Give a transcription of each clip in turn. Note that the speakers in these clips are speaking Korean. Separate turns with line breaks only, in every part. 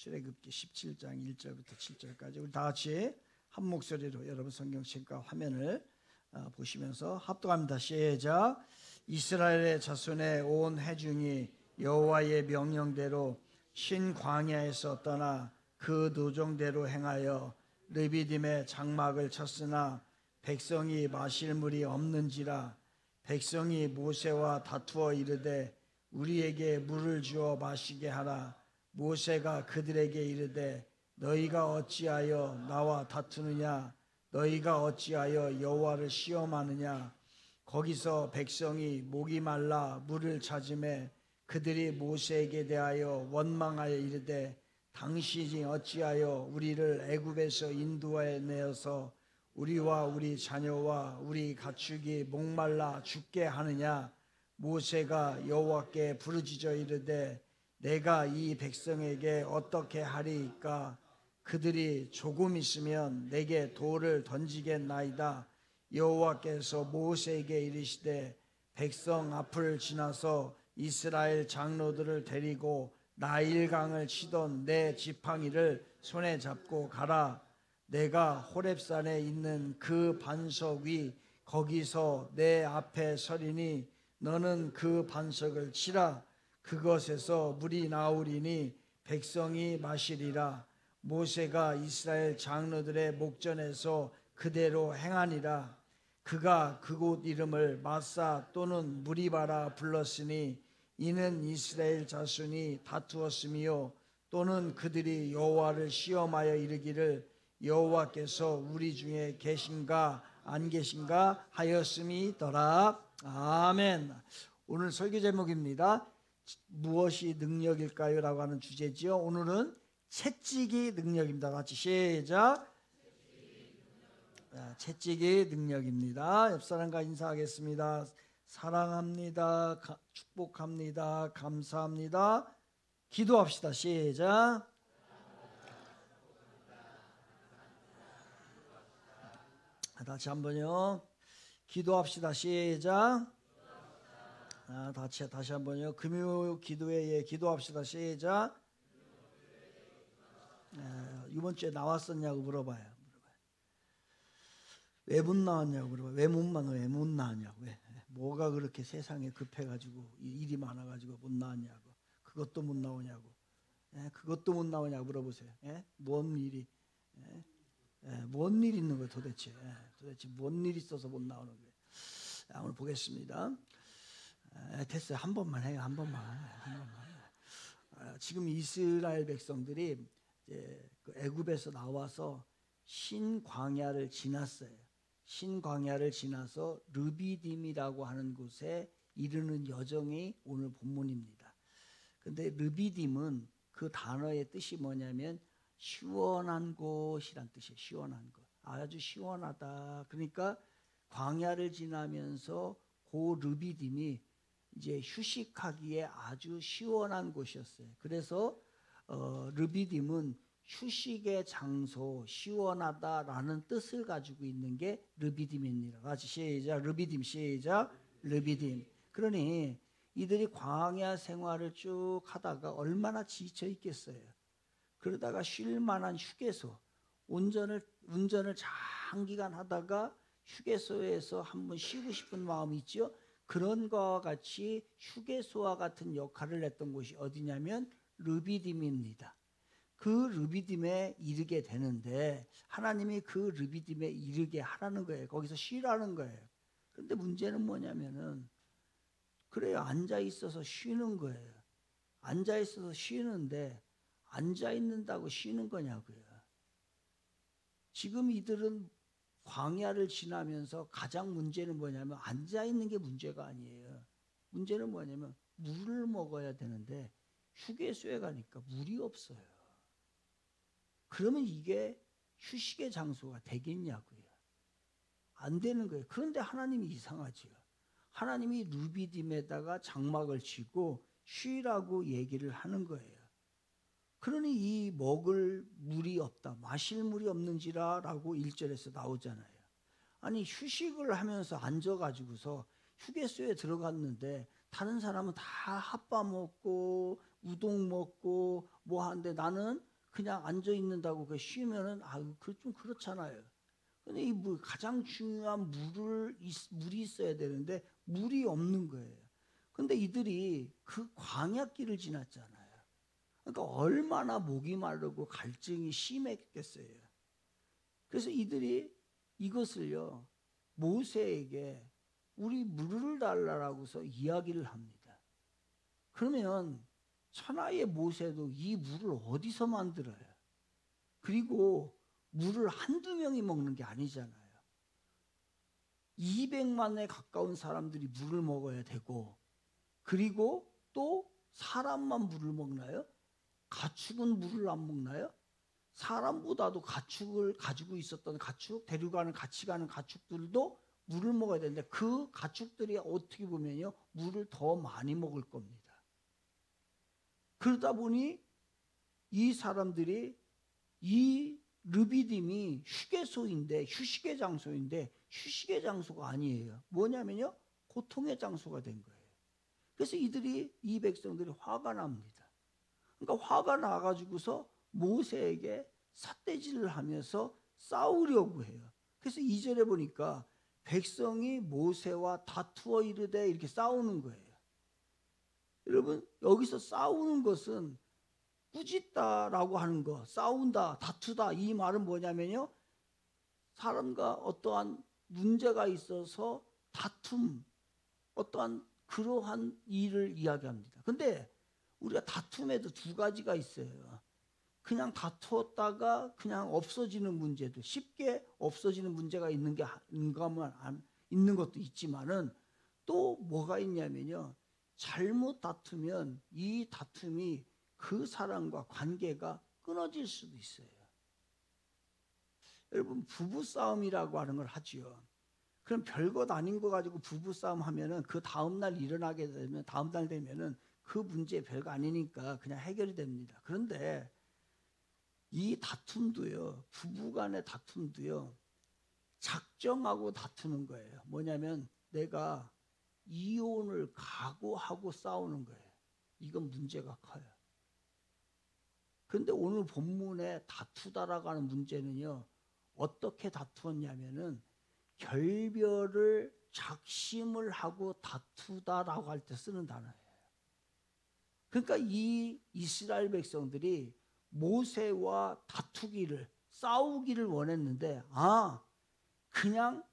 출애굽기 17장 1절부터 7절까지 우리 다 같이 한 목소리로 여러분 성경책과 화면을 보시면서 합독합니다. 시작. 이스라엘의 자손의 온 회중이 여호와의 명령대로 신 광야에서 떠나 그 도정대로 행하여 르비딤의 장막을 쳤으나 백성이 마실 물이 없는지라. 백성이 모세와 다투어 이르되 우리에게 물을 주어 마시게 하라. 모세가 그들에게 이르되 너희가 어찌하여 나와 다투느냐? 너희가 어찌하여 여호와를 시험하느냐? 거기서 백성이 목이 말라 물을 찾으매 그들이 모세에게 대하여 원망하여 이르되 당신이 어찌하여 우리를 애굽에서 인도해 내어서 우리와 우리 자녀와 우리 가축이 목말라 죽게 하느냐? 모세가 여호와께 부르짖어 이르되 내가 이 백성에게 어떻게 하리이까? 그들이 조금 있으면 내게 돌을 던지겠나이다. 여호와께서 모세에게 이르시되 백성 앞을 지나서 이스라엘 장로들을 데리고 나일강을 치던 내 지팡이를 손에 잡고 가라. 내가 호렙산에 있는 그 반석 위 거기서 내 앞에 서리니 너는 그 반석을 치라. 그것에서 물이 나오리니 백성이 마시리라. 모세가 이스라엘 장로들의 목전에서 그대로 행하니라. 그가 그곳 이름을 마사 또는 무리바라 불렀으니 이는 이스라엘 자손이 다투었으며 또는 그들이 여호와를 시험하여 이르기를 여호와께서 우리 중에 계신가 안 계신가 하였음이더라. 아멘. 오늘 설교 제목입니다. 무엇이 능력일까요? 라고 하는 주제지요. 오늘은 채찍이 능력입니다. 같이 시작. 채찍이 능력입니다. 옆 사람과 인사하겠습니다. 사랑합니다. 축복합니다. 감사합니다. 기도합시다. 시작. 다시 한번요. 기도합시다. 시작. 다시 한번요. 금요 기도회에 기도합시다. 시작. 이번 주에 나왔었냐고 물어봐요. 왜 못 나왔냐고 물어봐요. 왜 못 나왔냐고. 왜? 뭐가 그렇게 세상에 급해가지고 일이 많아가지고 못 나왔냐고. 그것도 못 나오냐고. 그것도 못 나오냐고 물어보세요. 뭔 일이? 뭔 일 있는 거예요 도대체? 도대체 뭔 일 있어서 못 나오는 거예요? 오늘 보겠습니다. 됐어요. 한 번만 해요. 한 번만. 지금 이스라엘 백성들이 이제 그 애굽에서 나와서 신광야를 지났어요. 신광야를 지나서 르비딤이라고 하는 곳에 이르는 여정이 오늘 본문입니다. 근데 르비딤은 그 단어의 뜻이 뭐냐면 시원한 곳이란 뜻이에요. 시원한 곳. 아주 시원하다. 그러니까 광야를 지나면서 그 르비딤이 이제 휴식하기에 아주 시원한 곳이었어요. 그래서 르비딤은 휴식의 장소, 시원하다라는 뜻을 가지고 있는 게 르비딤입니다. 같이 시작. 르비딤 시작. 르비딤. 그러니 이들이 광야 생활을 쭉 하다가 얼마나 지쳐 있겠어요. 그러다가 쉴 만한 휴게소, 운전을 장기간 하다가 휴게소에서 한번 쉬고 싶은 마음이 있죠. 그런 거와 같이 휴게소와 같은 역할을 했던 곳이 어디냐면 르비딤입니다. 그 르비딤에 이르게 되는데 하나님이 그 르비딤에 이르게 하라는 거예요. 거기서 쉬라는 거예요. 그런데 문제는 뭐냐면은 그래요. 앉아 있어서 쉬는 거예요. 앉아 있어서 쉬는데 앉아 있는다고 쉬는 거냐고요. 지금 이들은 광야를 지나면서 가장 문제는 뭐냐면 앉아 있는 게 문제가 아니에요. 문제는 뭐냐면 물을 먹어야 되는데 휴게소에 가니까 물이 없어요. 그러면 이게 휴식의 장소가 되겠냐고요. 안 되는 거예요. 그런데 하나님이 이상하죠. 하나님이 르비딤에다가 장막을 치고 쉬라고 얘기를 하는 거예요. 그러니 이 먹을 물이 없다, 마실 물이 없는지라 라고 1절에서 나오잖아요. 아니 휴식을 하면서 앉아가지고서 휴게소에 들어갔는데 다른 사람은 다 핫바 먹고 우동 먹고 뭐 하는데 나는 그냥 앉아 있는다고 그 쉬면은 좀 그렇잖아요. 근데 이 가장 중요한 물이 있어야 되는데 물이 없는 거예요. 근데 이들이 그 광야길을 지났잖아요. 그러니까 얼마나 목이 마르고 갈증이 심했겠어요. 그래서 이들이 이것을요 모세에게 우리 물을 달라라고서 이야기를 합니다. 그러면 천하의 모세도 이 물을 어디서 만들어요? 그리고 물을 한두 명이 먹는 게 아니잖아요. 200만에 가까운 사람들이 물을 먹어야 되고, 그리고 또 사람만 물을 먹나요? 가축은 물을 안 먹나요? 사람보다도 가축을 가지고 있었던 데려가는 같이 가는 가축들도 물을 먹어야 되는데 그 가축들이 어떻게 보면요 물을 더 많이 먹을 겁니다. 그러다 보니 이 사람들이 이 르비딤이 휴식의 장소인데 휴식의 장소가 아니에요. 뭐냐면요 고통의 장소가 된 거예요. 그래서 이 백성들이 화가 납니다. 그러니까 화가 나가지고서 모세에게 삿대질을 하면서 싸우려고 해요. 그래서 2절에 보니까 백성이 모세와 다투어 이르되 이렇게 싸우는 거예요. 여러분 여기서 싸우는 것은 꾸짖다라고 하는 거, 싸운다, 다투다 이 말은 뭐냐면요 사람과 어떠한 문제가 있어서 다툼, 어떠한 그러한 일을 이야기합니다. 근데 우리가 다툼에도 두 가지가 있어요. 그냥 다투었다가 그냥 없어지는 문제도, 쉽게 없어지는 문제가 있는 것도 있지만은 또 뭐가 있냐면요 잘못 다투면 이 다툼이 그 사람과 관계가 끊어질 수도 있어요. 여러분 부부싸움이라고 하는 걸 하지요. 그럼 별것 아닌 거 가지고 부부싸움 하면은 그 다음날 일어나게 되면 다음날 되면은 그 문제 별거 아니니까 그냥 해결이 됩니다. 그런데 이 다툼도요 부부간의 다툼도요 작정하고 다투는 거예요. 뭐냐면 내가 이혼을 각오하고 싸우는 거예요. 이건 문제가 커요. 그런데 오늘 본문에 다투다라고 하는 문제는요 어떻게 다투었냐면은 결별을 작심을 하고 다투다라고 할 때 쓰는 단어예요. 그러니까 이 이스라엘 백성들이 모세와 싸우기를 원했는데 그냥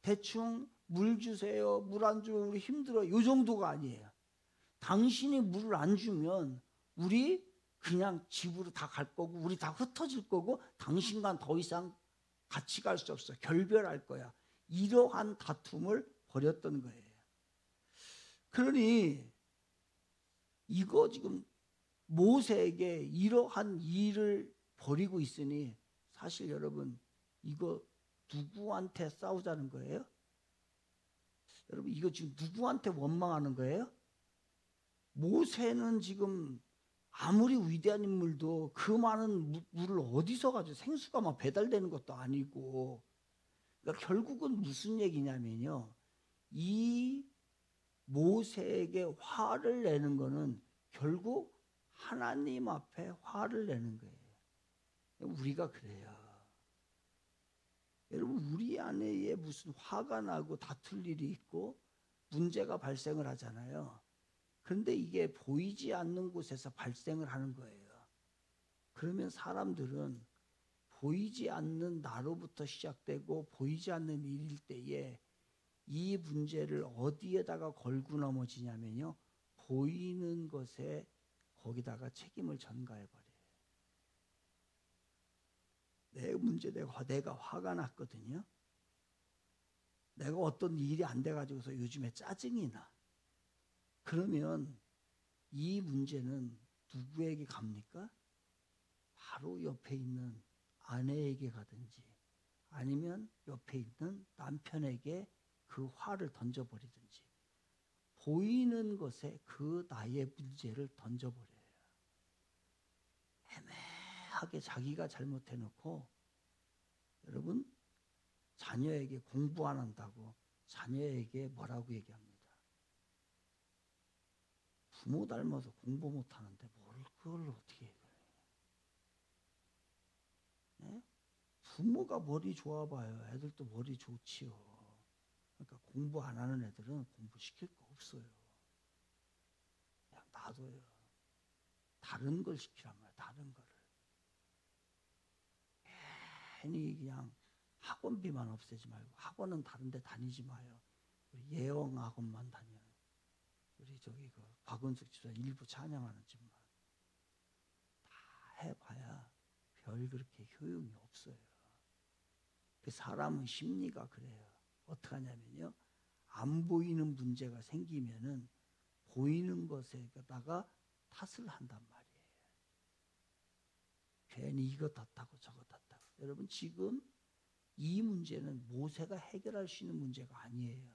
대충 물 주세요, 물 안 주면 우리 힘들어 이 정도가 아니에요. 당신이 물을 안 주면 우리 그냥 집으로 다 갈 거고 우리 다 흩어질 거고 당신과 더 이상 같이 갈 수 없어. 결별할 거야. 이러한 다툼을 벌였던 거예요. 그러니 이거 지금 모세에게 이러한 일을 벌이고 있으니 사실 여러분 이거 누구한테 싸우자는 거예요? 여러분 이거 지금 누구한테 원망하는 거예요? 모세는 지금 아무리 위대한 인물도 그 많은 물을 어디서 가지고 생수가 막 배달되는 것도 아니고 그러니까 결국은 무슨 얘기냐면요 이 모세에게 화를 내는 거는 결국 하나님 앞에 화를 내는 거예요. 우리가 그래요. 여러분 우리 안에 무슨 화가 나고 다툴 일이 있고 문제가 발생을 하잖아요. 그런데 이게 보이지 않는 곳에서 발생을 하는 거예요. 그러면 사람들은 보이지 않는 나로부터 시작되고 보이지 않는 일일 때에 이 문제를 어디에다가 걸고 넘어지냐면요. 보이는 것에 거기다가 책임을 전가해버려요. 내 문제 내가 화가 났거든요. 내가 어떤 일이 안 돼가지고서 요즘에 짜증이 나. 그러면 이 문제는 누구에게 갑니까? 바로 옆에 있는 아내에게 가든지 아니면 옆에 있는 남편에게 그 화를 던져버리든지 보이는 것에 그 나의 문제를 던져버려요. 애매하게 자기가 잘못해놓고 여러분 자녀에게 공부 안 한다고 자녀에게 뭐라고 얘기합니다. 부모 닮아서 공부 못하는데 뭘 그걸 어떻게 해요. 부모가 머리 좋아봐요. 애들도 머리 좋지요. 그러니까 공부 안 하는 애들은 공부시킬 거 없어요. 그냥 놔둬요. 다른 걸 시키란 말이야. 다른 거를. 괜히 그냥 학원비만 없애지 말고 학원은 다른 데 다니지 마요. 우리 예영 학원만 다녀요. 우리 저기 그 박은숙 집사 일부 찬양하는 집만 다 해봐야 별 그렇게 효용이 없어요. 그 사람은 심리가 그래요. 어떻게 하냐면요, 안 보이는 문제가 생기면은 보이는 것에다가 탓을 한단 말이에요. 괜히 이거 탓하고 저거 탓하고. 여러분, 지금 이 문제는 모세가 해결할 수 있는 문제가 아니에요.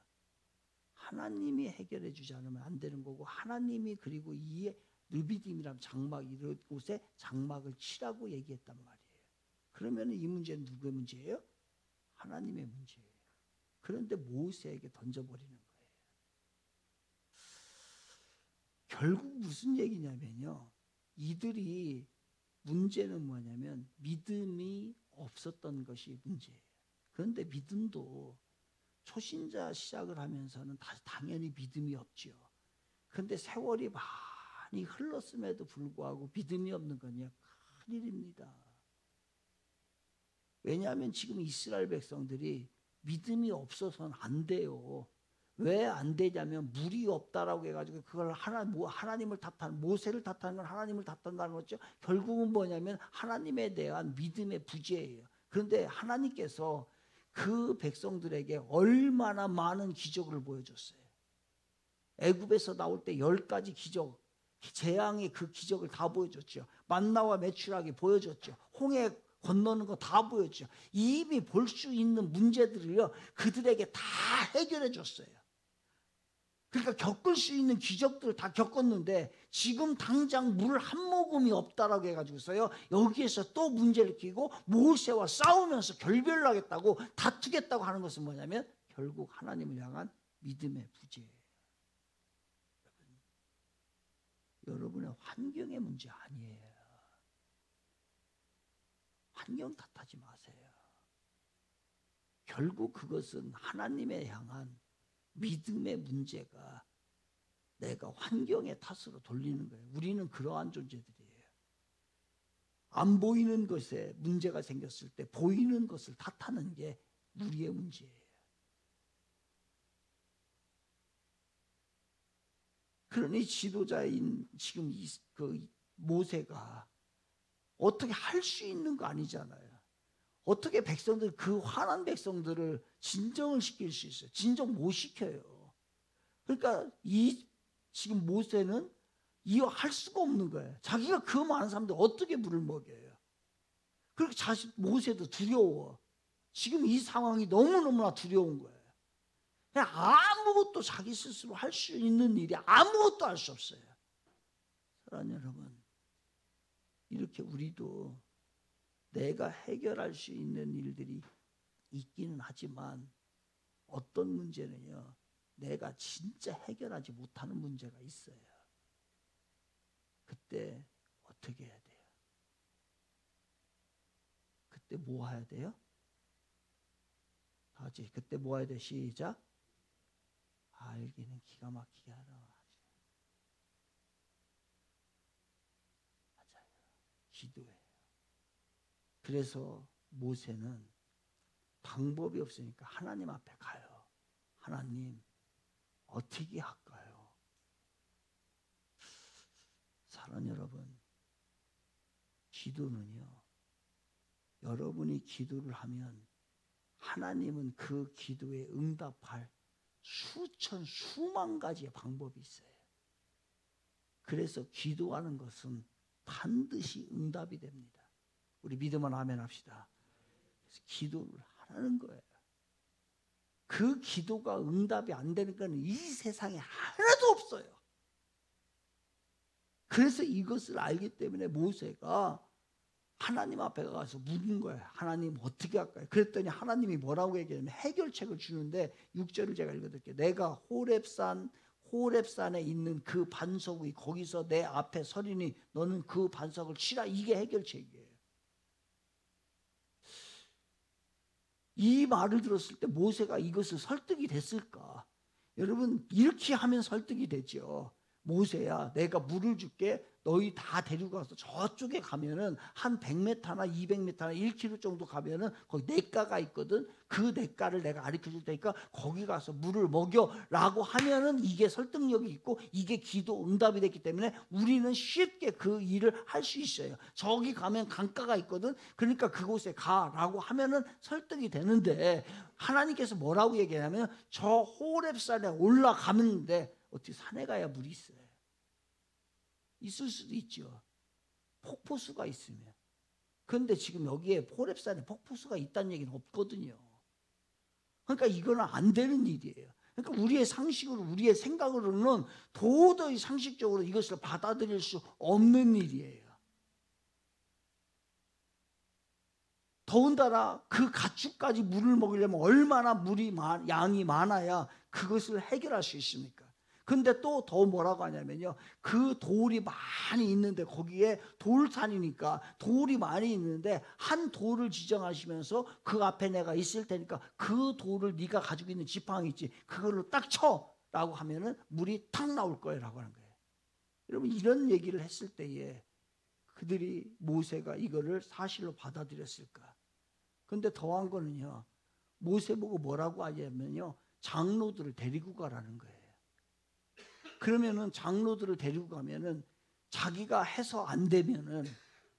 하나님이 해결해 주지 않으면 안 되는 거고, 하나님이 그리고 이 르비딤이라는 장막, 이런 곳에 장막을 치라고 얘기했단 말이에요. 그러면 이 문제는 누구의 문제예요? 하나님의 문제예요. 그런데 모세에게 던져버리는 거예요. 결국 무슨 얘기냐면요, 이들이 문제는 뭐냐면 믿음이 없었던 것이 문제예요. 그런데 믿음도 초신자 시작을 하면서는 당연히 믿음이 없지요. 그런데 세월이 많이 흘렀음에도 불구하고 믿음이 없는 건요, 큰일입니다. 왜냐하면 지금 이스라엘 백성들이 믿음이 없어서는 안 돼요. 왜 안 되냐면 물이 없다라고 해가지고 그걸 하나님을 탓하는, 모세를 탓하는 건 하나님을 탓한다는 거죠. 결국은 뭐냐면 하나님에 대한 믿음의 부재예요. 그런데 하나님께서 그 백성들에게 얼마나 많은 기적을 보여줬어요. 애굽에서 나올 때 10가지 기적, 재앙의 그 기적을 다 보여줬죠. 만나와 메추라기 보여줬죠. 홍해 건너는 거 다 보였죠. 이미 볼 수 있는 문제들을요, 그들에게 다 해결해 줬어요. 그러니까 겪을 수 있는 기적들을 다 겪었는데 지금 당장 물 한 모금이 없다라고 해가지고서요, 여기에서 또 문제를 끼고 모세와 싸우면서 결별을 하겠다고 다투겠다고 하는 것은 뭐냐면 결국 하나님을 향한 믿음의 부재예요. 여러분의 환경의 문제 아니에요. 환경 탓하지 마세요. 결국 그것은 하나님에 향한 믿음의 문제가 내가 환경의 탓으로 돌리는 거예요. 우리는 그러한 존재들이에요. 안 보이는 것에 문제가 생겼을 때 보이는 것을 탓하는 게 우리의 문제예요. 그러니 지도자인 지금 그 모세가 어떻게 할 수 있는 거 아니잖아요. 어떻게 백성들, 그 화난 백성들을 진정을 시킬 수 있어요? 진정 못 시켜요. 그러니까 지금 모세는 이거 할 수가 없는 거예요. 자기가 그 많은 사람들 어떻게 물을 먹여요? 그렇게 모세도 두려워. 지금 이 상황이 너무너무나 두려운 거예요. 그냥 아무것도 자기 스스로 할 수 있는 일이 아무것도 할 수 없어요. 사랑하는 여러분, 이렇게 우리도 내가 해결할 수 있는 일들이 있기는 하지만 어떤 문제는요, 내가 진짜 해결하지 못하는 문제가 있어요. 그때 어떻게 해야 돼요? 그때 뭐 해야 돼요? 다 같이 그때 뭐 해야 돼? 시작. 알기는 기가 막히게 하라. 맞아요. 기도해요. 그래서 모세는 방법이 없으니까 하나님 앞에 가요. 하나님, 어떻게 할까요? 사랑하는 여러분, 기도는요, 여러분이 기도를 하면 하나님은 그 기도에 응답할 수천, 수만 가지의 방법이 있어요. 그래서 기도하는 것은 반드시 응답이 됩니다. 우리 믿으면 아멘 합시다. 그래서 기도를 하라는 거예요. 그 기도가 응답이 안 되는 건 이 세상에 하나도 없어요. 그래서 이것을 알기 때문에 모세가 하나님 앞에 가서 묻는 거예요. 하나님 어떻게 할까요? 그랬더니 하나님이 뭐라고 얘기하냐면 해결책을 주는데 6절을 제가 읽어드릴게요. 내가 호렙산에 있는 그 반석 위 거기서 내 앞에 서리니 너는 그 반석을 치라. 이게 해결책이에요. 이 말을 들었을 때 모세가 이것을 설득이 됐을까? 여러분, 이렇게 하면 설득이 되죠. 모세야, 내가 물을 줄게. 너희 다 데리고 가서 저쪽에 가면은 한 100m나 200m나 1km 정도 가면은 거기 냇가가 있거든. 그 냇가를 내가 가르쳐 줄 테니까 거기 가서 물을 먹여라고 하면은 이게 설득력이 있고 이게 기도 응답이 됐기 때문에 우리는 쉽게 그 일을 할 수 있어요. 저기 가면 강가가 있거든. 그러니까 그곳에 가라고 하면은 설득이 되는데, 하나님께서 뭐라고 얘기하냐면 저 호렙산에 올라가는데, 어떻게 산에 가야 물이 있어요? 있을 수도 있죠. 폭포수가 있으면. 그런데 지금 여기에 호렙산에 폭포수가 있다는 얘기는 없거든요. 그러니까 이거는 안 되는 일이에요. 그러니까 우리의 상식으로, 우리의 생각으로는 도저히 상식적으로 이것을 받아들일 수 없는 일이에요. 더군다나 그 가축까지 물을 먹이려면 얼마나 양이 많아야 그것을 해결할 수 있습니까? 근데 또 더 뭐라고 하냐면요, 그 돌이 많이 있는데, 거기에 돌산이니까 돌이 많이 있는데 한 돌을 지정하시면서 그 앞에 내가 있을 테니까 그 돌을 네가 가지고 있는 지팡이 있지, 그걸로 딱 쳐라고 하면은 물이 탁 나올 거예요라고 하는 거예요. 여러분, 이런 얘기를 했을 때에 그들이, 모세가 이거를 사실로 받아들였을까? 근데 더한 거는요, 모세 보고 뭐라고 하냐면요, 장로들을 데리고 가라는 거예요. 그러면은 장로들을 데리고 가면은 자기가 해서 안 되면은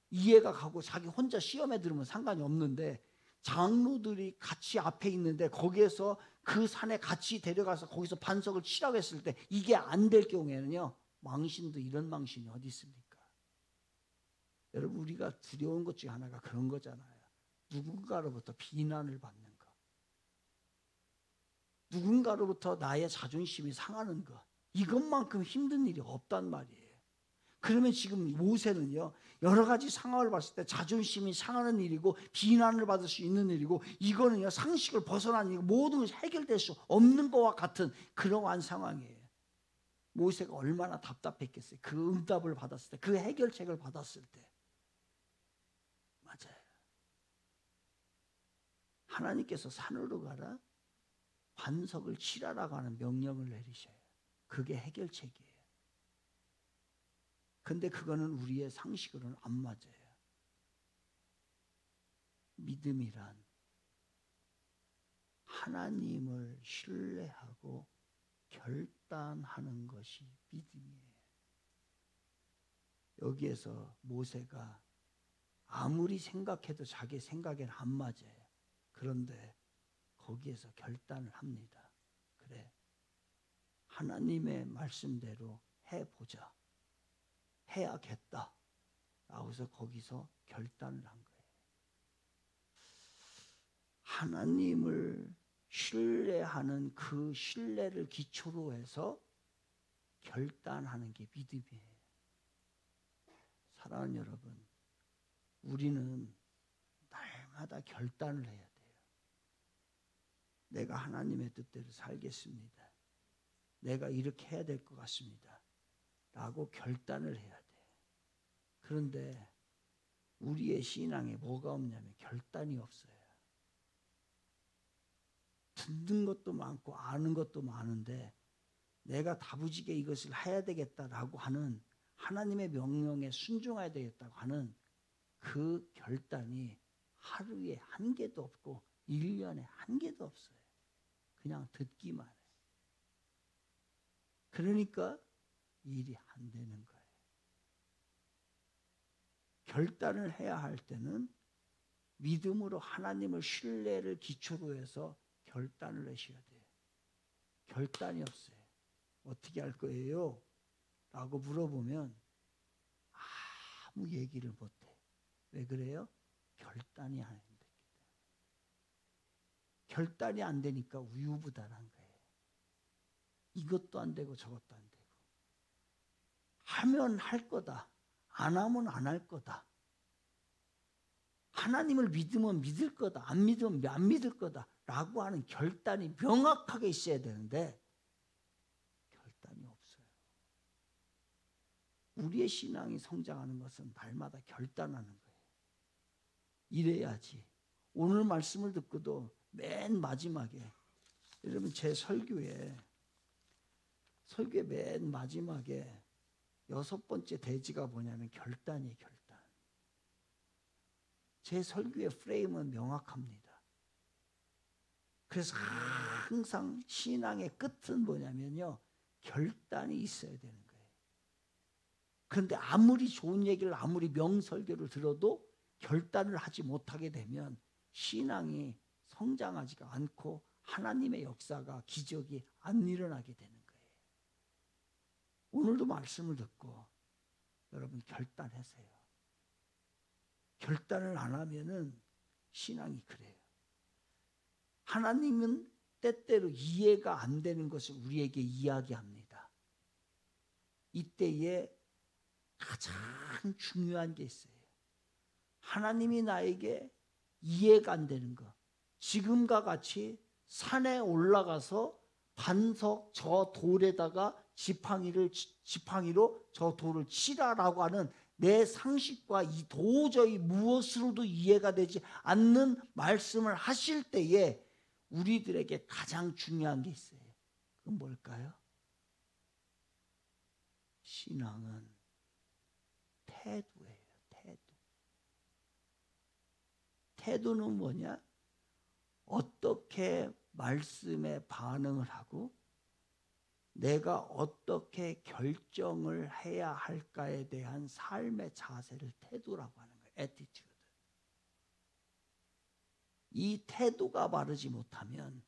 이해가 가고 자기 혼자 시험에 들으면 상관이 없는데, 장로들이 같이 앞에 있는데 거기에서 그 산에 같이 데려가서 거기서 반석을 치라고 했을 때 이게 안 될 경우에는요, 망신도 이런 망신이 어디 있습니까? 여러분, 우리가 두려운 것 중에 하나가 그런 거잖아요. 누군가로부터 비난을 받는 거, 누군가로부터 나의 자존심이 상하는 거, 이것만큼 힘든 일이 없단 말이에요. 그러면 지금 모세는요, 여러 가지 상황을 봤을 때 자존심이 상하는 일이고 비난을 받을 수 있는 일이고, 이거는요 상식을 벗어난 일이고 모든 것이 해결될 수 없는 것과 같은 그러한 상황이에요. 모세가 얼마나 답답했겠어요. 그 응답을 받았을 때, 그 해결책을 받았을 때. 맞아요. 하나님께서 산으로 가라, 반석을 치라라고 하는 명령을 내리셔요. 그게 해결책이에요. 근데 그거는 우리의 상식으로는 안 맞아요. 믿음이란 하나님을 신뢰하고 결단하는 것이 믿음이에요. 여기에서 모세가 아무리 생각해도 자기 생각에는 안 맞아요. 그런데 거기에서 결단을 합니다. 그래, 하나님의 말씀대로 해보자, 해야겠다 라고 해서 거기서 결단을 한 거예요. 하나님을 신뢰하는 그 신뢰를 기초로 해서 결단하는 게 믿음이에요. 사랑하는 여러분, 우리는 날마다 결단을 해야 돼요. 내가 하나님의 뜻대로 살겠습니다. 내가 이렇게 해야 될 것 같습니다 라고 결단을 해야 돼요. 그런데 우리의 신앙에 뭐가 없냐면 결단이 없어요. 듣는 것도 많고 아는 것도 많은데 내가 다부지게 이것을 해야 되겠다라고 하는, 하나님의 명령에 순종해야 되겠다고 하는 그 결단이 하루에 한 개도 없고 1년에 한 개도 없어요. 그냥 듣기만 해요. 그러니까 일이 안 되는 거예요. 결단을 해야 할 때는 믿음으로 하나님을 신뢰를 기초로 해서 결단을 하셔야 돼요. 결단이 없어요. 어떻게 할 거예요? 라고 물어보면 아무 얘기를 못해. 왜 그래요? 결단이 안 됐기 때문에. 결단이 안 되니까 우유부단한 거예요. 이것도 안 되고 저것도 안 되고. 하면 할 거다, 안 하면 안 할 거다. 하나님을 믿으면 믿을 거다, 안 믿으면 안 믿을 거다 라고 하는 결단이 명확하게 있어야 되는데 결단이 없어요. 우리의 신앙이 성장하는 것은 날마다 결단하는 거예요. 이래야지. 오늘 말씀을 듣고도 맨 마지막에, 여러분 제 설교의 맨 마지막에 6번째 대지가 뭐냐면 결단이에요. 결단. 제 설교의 프레임은 명확합니다. 그래서 항상 신앙의 끝은 뭐냐면요, 결단이 있어야 되는 거예요. 그런데 아무리 좋은 얘기를, 아무리 명설교를 들어도 결단을 하지 못하게 되면 신앙이 성장하지가 않고 하나님의 역사가, 기적이 안 일어나게 되는 거예요. 오늘도 말씀을 듣고 여러분 결단하세요. 결단을 안 하면은 신앙이 그래요. 하나님은 때때로 이해가 안 되는 것을 우리에게 이야기합니다. 이때에 가장 중요한 게 있어요. 하나님이 나에게 이해가 안 되는 것. 지금과 같이 산에 올라가서 반석 저 돌에다가 지팡이로 저 돌을 치라라고 하는 내 상식과 이 도저히 무엇으로도 이해가 되지 않는 말씀을 하실 때에 우리들에게 가장 중요한 게 있어요. 그건 뭘까요? 신앙은 태도예요. 태도. 태도는 뭐냐? 어떻게 말씀에 반응을 하고 내가 어떻게 결정을 해야 할까에 대한 삶의 자세를 태도라고 하는 거예요. attitude. 이 태도가 바르지 못하면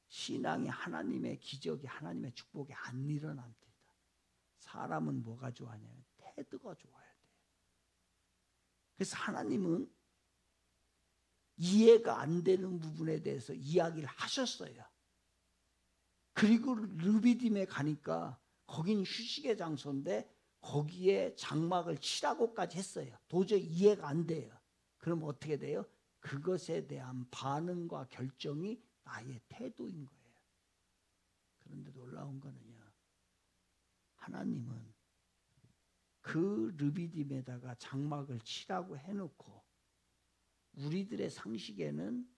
신앙이, 하나님의 기적이, 하나님의 축복이 안 일어납니다. 사람은 뭐가 좋아하냐면 태도가 좋아야 돼요. 그래서 하나님은 이해가 안 되는 부분에 대해서 이야기를 하셨어요. 그리고 르비딤에 가니까 거긴 휴식의 장소인데 거기에 장막을 치라고까지 했어요. 도저히 이해가 안 돼요. 그럼 어떻게 돼요? 그것에 대한 반응과 결정이 나의 태도인 거예요. 그런데 놀라운 거는요, 하나님은 그 르비딤에다가 장막을 치라고 해놓고 우리들의 상식에는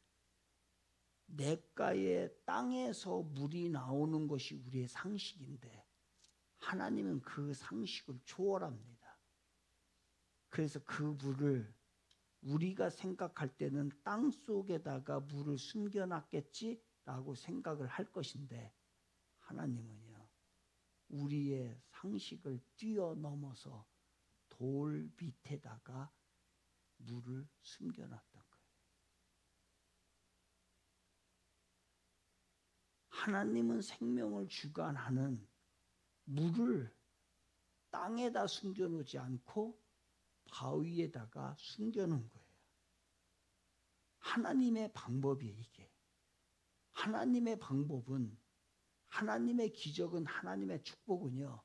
냇가의 땅에서 물이 나오는 것이 우리의 상식인데 하나님은 그 상식을 초월합니다. 그래서 그 물을 우리가 생각할 때는 땅 속에다가 물을 숨겨놨겠지라고 생각을 할 것인데 하나님은요, 우리의 상식을 뛰어넘어서 돌 밑에다가 물을 숨겨놨던 거예요. 하나님은 생명을 주관하는 물을 땅에다 숨겨놓지 않고 바위에다가 숨겨놓은 거예요. 하나님의 방법이에요, 이게. 하나님의 방법은, 하나님의 기적은, 하나님의 축복은요,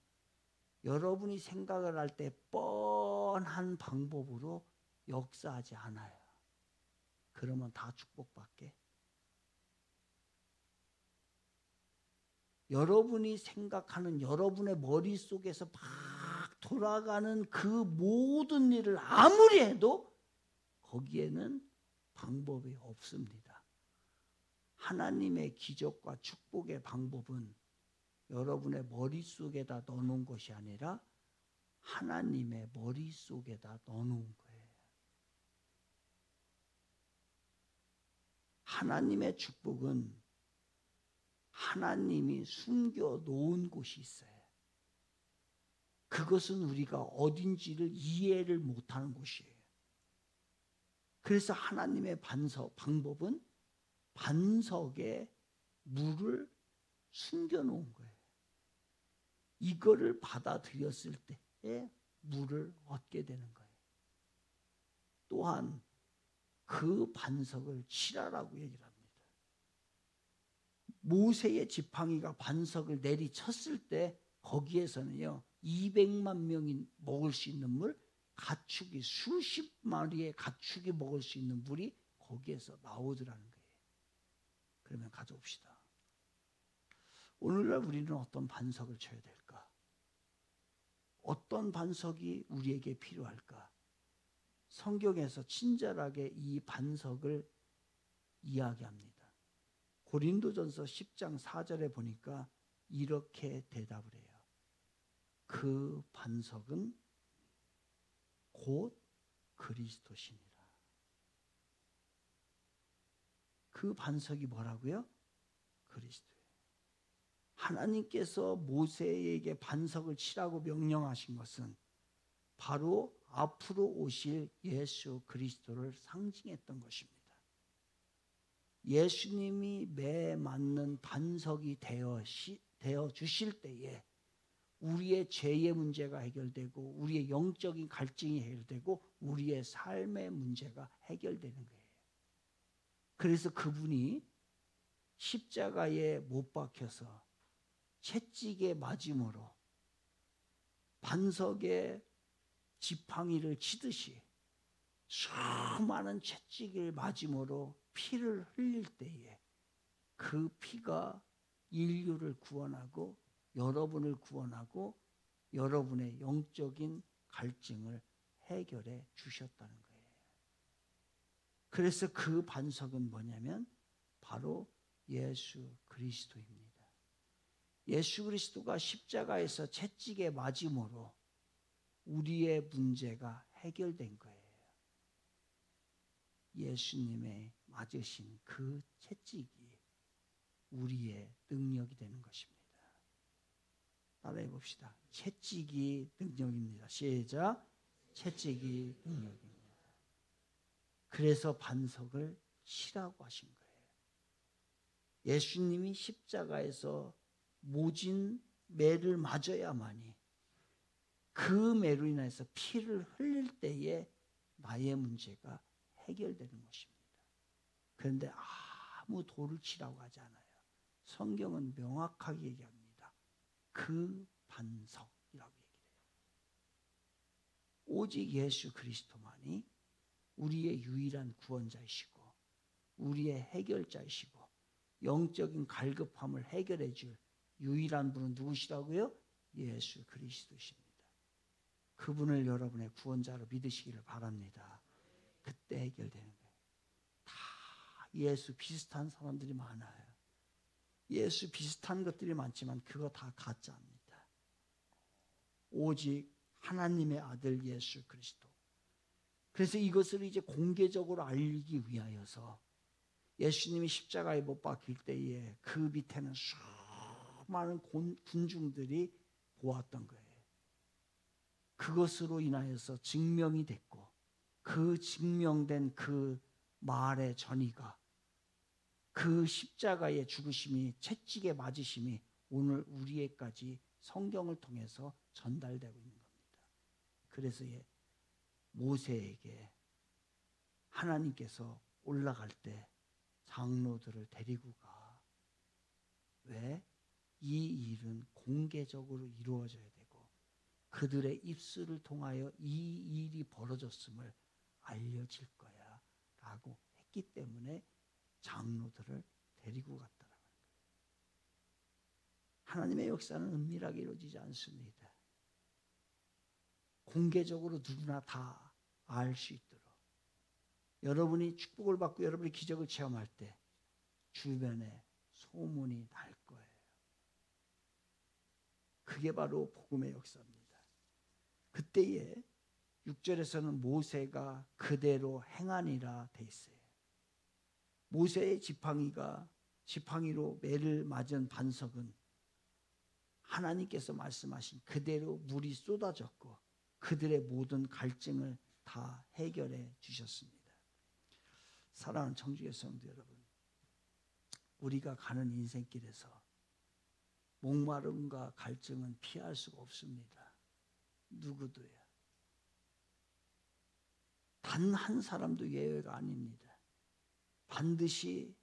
여러분이 생각을 할 때 뻔한 방법으로 역사하지 않아요. 그러면 다 축복받게. 여러분이 생각하는, 여러분의 머릿속에서 막 돌아가는 그 모든 일을 아무리 해도 거기에는 방법이 없습니다. 하나님의 기적과 축복의 방법은 여러분의 머릿속에다 넣어놓은 것이 아니라 하나님의 머릿속에다 넣어놓은 거예요. 하나님의 축복은 하나님이 숨겨놓은 곳이 있어요. 그것은 우리가 어딘지를 이해를 못하는 곳이에요. 그래서 하나님의 방법은 반석에 물을 숨겨놓은 거예요. 이거를 받아들였을 때에 물을 얻게 되는 거예요. 또한 그 반석을 치라라고 얘기를 합니다. 모세의 지팡이가 반석을 내리쳤을 때 거기에서는요 200만 명이 먹을 수 있는 물, 가축이 수십 마리의 가축이 먹을 수 있는 물이 거기에서 나오더라는 거예요. 그러면 가져옵시다. 오늘날 우리는 어떤 반석을 쳐야 될까? 어떤 반석이 우리에게 필요할까? 성경에서 친절하게 이 반석을 이야기합니다. 고린도전서 10장 4절에 보니까 이렇게 대답을 해요. 그 반석은 곧 그리스도시니라. 그 반석이 뭐라고요? 그리스도예요. 하나님께서 모세에게 반석을 치라고 명령하신 것은 바로 앞으로 오실 예수 그리스도를 상징했던 것입니다. 예수님이 매 맞는 반석이 되어 주실 때에 우리의 죄의 문제가 해결되고 우리의 영적인 갈증이 해결되고 우리의 삶의 문제가 해결되는 거예요. 그래서 그분이 십자가에 못 박혀서 채찍에 맞음으로 반석에 지팡이를 치듯이 수많은 채찍을 맞음으로 피를 흘릴 때에 그 피가 인류를 구원하고 여러분을 구원하고 여러분의 영적인 갈증을 해결해 주셨다는 거예요. 그래서 그 반석은 뭐냐면 바로 예수 그리스도입니다. 예수 그리스도가 십자가에서 채찍에 맞음으로 우리의 문제가 해결된 거예요. 예수님의 맞으신 그 채찍이 우리의 능력이 되는 것입니다. 따라해 봅시다. 채찍이 능력입니다. 시작. 채찍이 능력입니다. 그래서 반석을 치라고 하신 거예요. 예수님이 십자가에서 모진 매를 맞아야만이 그 매로 인해서 피를 흘릴 때에 나의 문제가 해결되는 것입니다. 그런데 아무 돌을 치라고 하지 않아요. 성경은 명확하게 얘기합니다. 그 반석이라고 얘기해요. 오직 예수 그리스도만이 우리의 유일한 구원자이시고 우리의 해결자이시고 영적인 갈급함을 해결해 줄 유일한 분은 누구시라고요? 예수 그리스도십니다. 그분을 여러분의 구원자로 믿으시기를 바랍니다. 그때 해결되는 거예요. 다 예수 비슷한 사람들이 많아요. 예수 비슷한 것들이 많지만 그거 다 가짜입니다. 오직 하나님의 아들 예수 그리스도. 그래서 이것을 이제 공개적으로 알리기 위하여서 예수님이 십자가에 못 박힐 때에 그 밑에는 수많은 군중들이 보았던 거예요. 그것으로 인하여서 증명이 됐고 그 증명된 그 말의 전이가 그 십자가의 죽으심이 채찍에 맞으심이 오늘 우리에까지 성경을 통해서 전달되고 있는 겁니다. 그래서 모세에게 하나님께서 올라갈 때 장로들을 데리고 가. 왜? 이 일은 공개적으로 이루어져야 되고 그들의 입술을 통하여 이 일이 벌어졌음을 알려질 거야 라고 했기 때문에 장로들을 데리고 갔다라는 거예요. 하나님의 역사는 은밀하게 이루어지지 않습니다. 공개적으로 누구나 다 알 수 있도록 여러분이 축복을 받고 여러분이 기적을 체험할 때 주변에 소문이 날 거예요. 그게 바로 복음의 역사입니다. 그때에 6절에서는 모세가 그대로 행하니라 돼 있어요. 모세의 지팡이로 매를 맞은 반석은 하나님께서 말씀하신 그대로 물이 쏟아졌고 그들의 모든 갈증을 다 해결해 주셨습니다. 사랑하는 청주의 성도 여러분, 우리가 가는 인생길에서 목마름과 갈증은 피할 수가 없습니다. 누구도요. 단 한 사람도 예외가 아닙니다. 반드시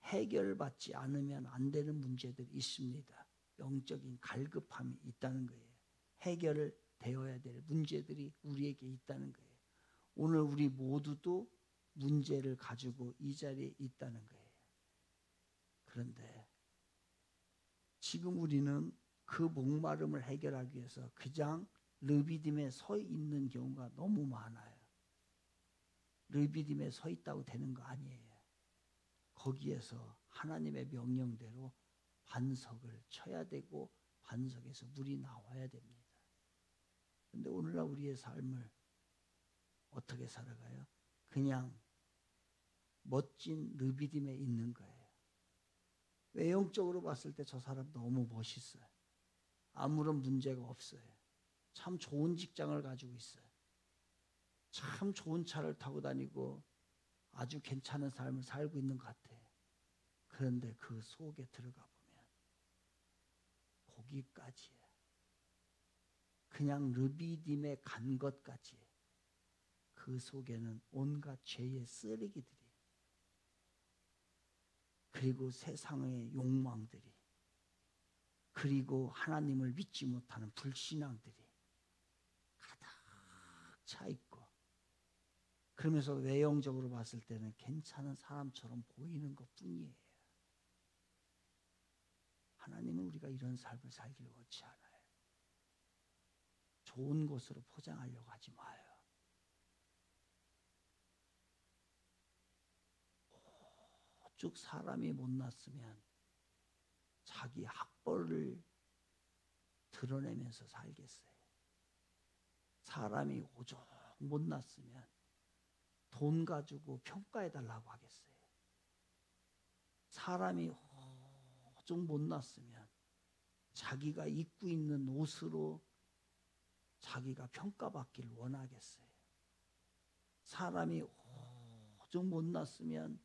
해결받지 않으면 안 되는 문제들이 있습니다. 영적인 갈급함이 있다는 거예요. 해결을 되어야 될 문제들이 우리에게 있다는 거예요. 오늘 우리 모두도 문제를 가지고 이 자리에 있다는 거예요. 그런데 지금 우리는 그 목마름을 해결하기 위해서 그냥 르비딤에 서 있는 경우가 너무 많아요. 르비딤에 서 있다고 되는 거 아니에요. 거기에서 하나님의 명령대로 반석을 쳐야 되고 반석에서 물이 나와야 됩니다. 그런데 오늘날 우리의 삶을 어떻게 살아가요? 그냥 멋진 르비딤에 있는 거예요. 외형적으로 봤을 때 저 사람 너무 멋있어요. 아무런 문제가 없어요. 참 좋은 직장을 가지고 있어요. 참 좋은 차를 타고 다니고 아주 괜찮은 삶을 살고 있는 것 같아요. 그런데 그 속에 들어가 보면 거기까지예요. 그냥 르비딤에 간 것까지 그 속에는 온갖 죄의 쓰레기들이 그리고 세상의 욕망들이 그리고 하나님을 믿지 못하는 불신앙들이 가득 차 있고 그러면서 외형적으로 봤을 때는 괜찮은 사람처럼 보이는 것뿐이에요. 하나님은 우리가 이런 삶을 살기를 원치 않아요. 좋은 것으로 포장하려고 하지 마요. 오죽 사람이 못났으면 자기 학벌을 드러내면서 살겠어요. 사람이 오죽 못났으면 돈 가지고 평가해달라고 하겠어요. 사람이 오죽 못났으면 자기가 입고 있는 옷으로 자기가 평가받기를 원하겠어요. 사람이 오죽 못났으면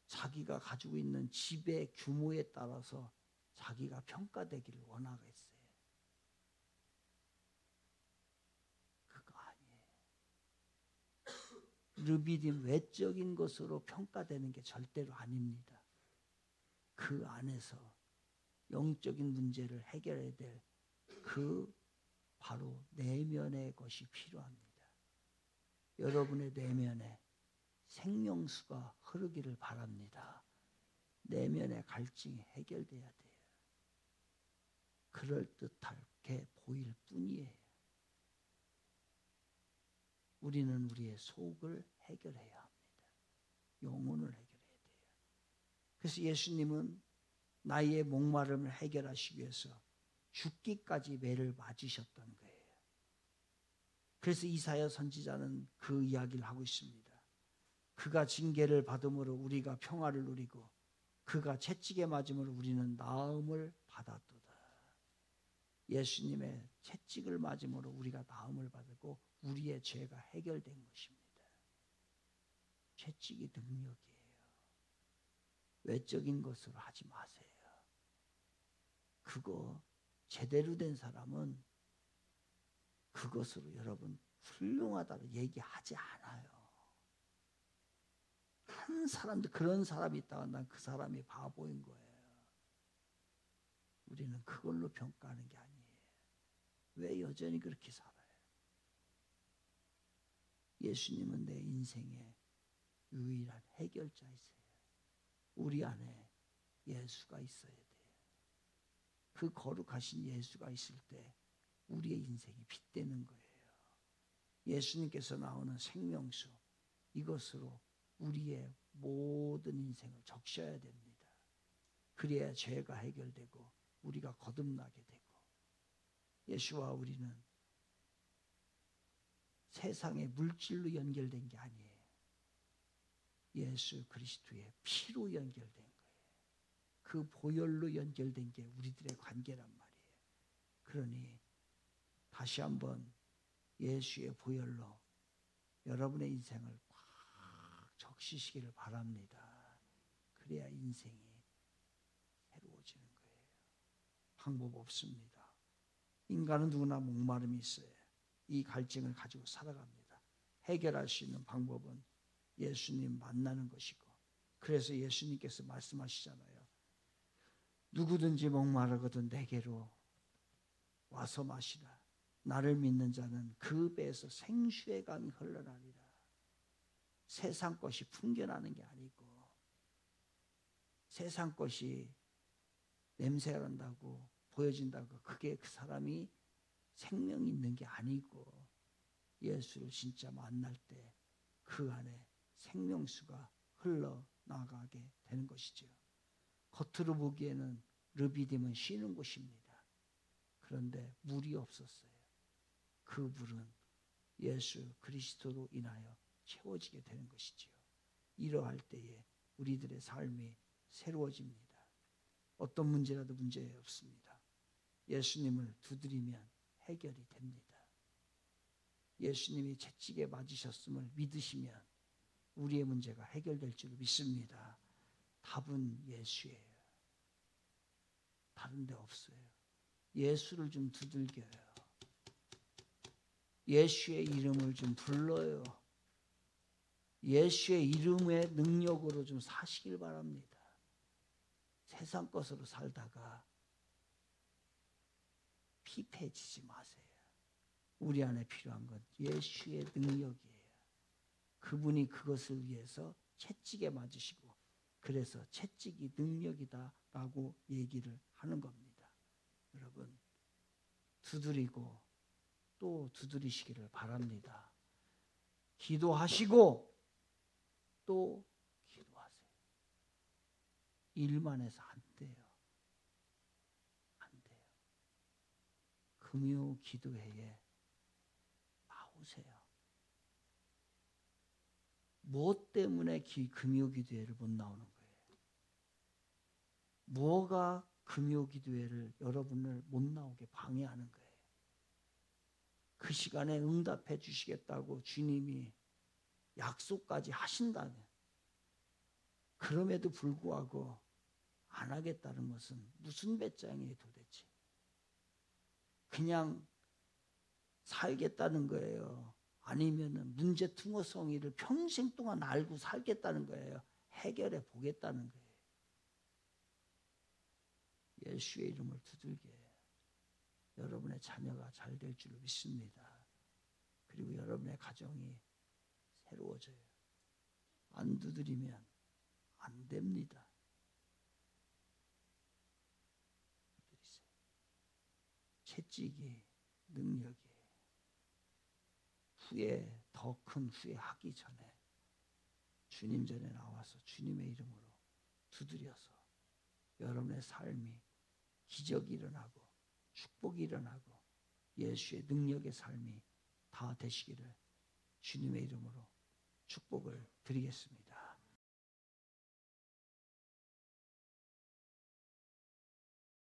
자기가 가지고 있는 집의 규모에 따라서 자기가 평가되기를 원하겠어요. 그거 아니에요. 르비딤 외적인 것으로 평가되는 게 절대로 아닙니다. 그 안에서 영적인 문제를 해결해야 될 그 바로 내면의 것이 필요합니다. 여러분의 내면에 생명수가 흐르기를 바랍니다. 내면의 갈증이 해결돼야 돼요. 그럴듯하게 보일 뿐이에요. 우리는 우리의 속을 해결해야 합니다. 영혼을 해결해야 돼요. 그래서 예수님은 나의 목마름을 해결하시기 위해서 죽기까지 매를 맞으셨던 거예요. 그래서 이사야 선지자는 그 이야기를 하고 있습니다. 그가 징계를 받음으로 우리가 평화를 누리고 그가 채찍에 맞음으로 우리는 나음을 받았도다. 예수님의 채찍을 맞음으로 우리가 나음을 받고 우리의 죄가 해결된 것입니다. 채찍이 능력이에요. 외적인 것으로 하지 마세요. 그거 제대로 된 사람은 그것으로 여러분 훌륭하다고 얘기하지 않아요. 한 사람도 그런 사람이 있다가 난 그 사람이 바보인 거예요. 우리는 그걸로 평가하는 게 아니에요. 왜 여전히 그렇게 살아요? 예수님은 내 인생의 유일한 해결자이세요. 우리 안에 예수가 있어야 돼요. 그 거룩하신 예수가 있을 때 우리의 인생이 빛되는 거예요. 예수님께서 나오는 생명수, 이것으로 우리의 모든 인생을 적셔야 됩니다. 그래야 죄가 해결되고 우리가 거듭나게 되고 예수와 우리는 세상의 물질로 연결된 게 아니에요. 예수 그리스도의 피로 연결된 거예요. 그 보혈로 연결된 게 우리들의 관계란 말이에요. 그러니 다시 한번 예수의 보혈로 여러분의 인생을 꽉 적시시기를 바랍니다. 그래야 인생이 새로워지는 거예요. 방법 없습니다. 인간은 누구나 목마름이 있어요. 이 갈증을 가지고 살아갑니다. 해결할 수 있는 방법은 예수님 만나는 것이고, 그래서 예수님께서 말씀하시잖아요. 누구든지 목마르거든 내게로 와서 마시라. 나를 믿는 자는 그 배에서 생수의 강이 흘러나리라. 세상 것이 풍겨나는 게 아니고 세상 것이 냄새가 난다고 보여진다고 그게 그 사람이 생명이 있는 게 아니고 예수를 진짜 만날 때 그 안에 생명수가 흘러 나아가게 되는 것이죠. 겉으로 보기에는 르비딤은 쉬는 곳입니다. 그런데 물이 없었어요. 그 물은 예수 그리스도로 인하여 채워지게 되는 것이지요. 이러할 때에 우리들의 삶이 새로워집니다. 어떤 문제라도 문제 없습니다. 예수님을 두드리면 해결이 됩니다. 예수님이 채찍에 맞으셨음을 믿으시면 우리의 문제가 해결될 줄 믿습니다. 답은 예수예요. 다른 데 없어요. 예수를 좀 두들겨요. 예수의 이름을 좀 불러요. 예수의 이름의 능력으로 좀 사시길 바랍니다. 세상 것으로 살다가 피폐해지지 마세요. 우리 안에 필요한 건 예수의 능력이에요. 그분이 그것을 위해서 채찍에 맞으시고 그래서 채찍이 능력이다라고 얘기를 하는 겁니다. 여러분 두드리고 또 두드리시기를 바랍니다. 기도하시고 또 기도하세요. 일만 해서 안 돼요. 안 돼요. 금요 기도회에 나오세요. 무엇 때문에 금요 기도회를 못 나오는 거예요? 뭐가 금요 기도회를 여러분을 못 나오게 방해하는 거예요? 그 시간에 응답해 주시겠다고 주님이 약속까지 하신다면 그럼에도 불구하고 안 하겠다는 것은 무슨 배짱이에요 도대체? 그냥 살겠다는 거예요? 아니면은 문제투성이를 평생 동안 알고 살겠다는 거예요? 해결해 보겠다는 거예요? 예수의 이름을 두들겨 여러분의 자녀가 잘 될 줄 믿습니다. 그리고 여러분의 가정이 새로워져요. 안 두드리면 안 됩니다. 두드리세요. 채찍이 능력이에요. 후회, 더 큰 후회하기 전에 주님 전에 나와서 주님의 이름으로 두드려서 여러분의 삶이 기적이 일어나고 축복이 일어나고 예수의 능력의 삶이 다 되시기를 주님의 이름으로 축복을 드리겠습니다.